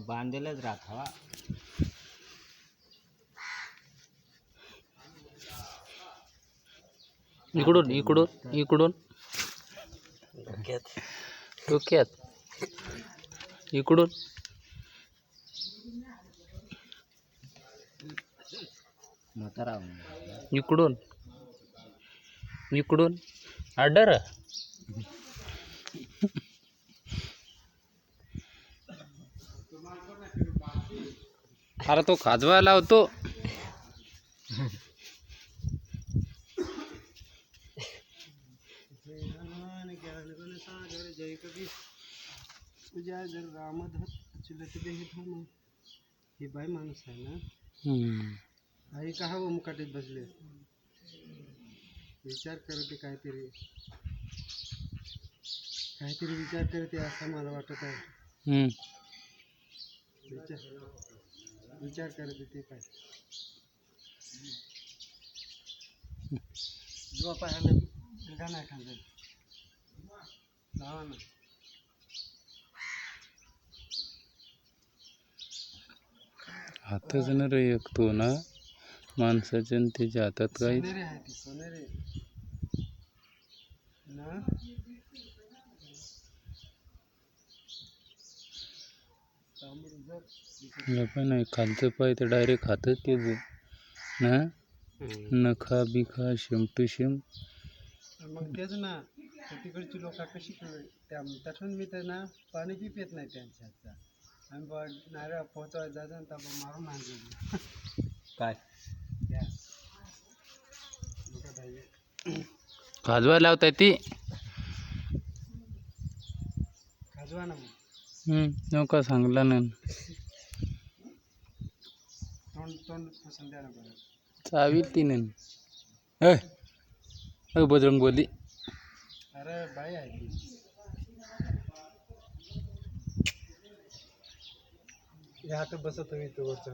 बांधलेलंच राहत हवा. इकडून इकडून इकडून डोक्यात इकडून म्हातारा इकडून इकडून आडर अरे तो खाजवा लावतो. हे बाई माणूस आहे ना. आई का हवं मुकाटीत बसले विचार करते काहीतरी विचार करते असं मला वाटत आहे. विचार करते ते काय जो पाहायला गाणं खांदा लावा ना. हातच न रे एक तो ना माणसाच्या आणि त्याच्या हातात काही सोनेरी आहे ती सोनेरी ना. पण नाही खालचं पाय तर डायरेक्ट हातच तेच ना. नखा बिखा शेम टू शेम. मग तेच ना तिकडची लोक कशी त्यातून मी तर ना पाणी बी पित नाही त्यांच्या हातचा. आम्ही नारळ पोहोचवायला जायचं आणि ताबा मारून आणलं काय खाजवा लावताय ती खाजवा ना. मग नका सांगला ना तोंड पुसून द्या ना बरं. चावील ती नाही बजरंग बोली. अरे बाई आहे ती हात बसत हवी तो वरचा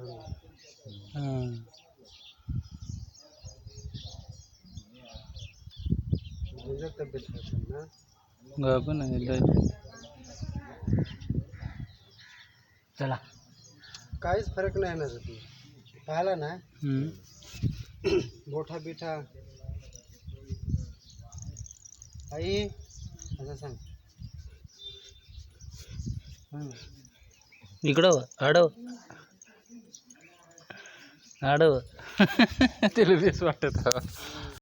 तब्येत ना गाभण आहे चला काहीच फरक नाही ना तू पाहिला ना. मोठा बिठा आई असं सांग. इकडं आडव आडव त्याला बेस वाटत.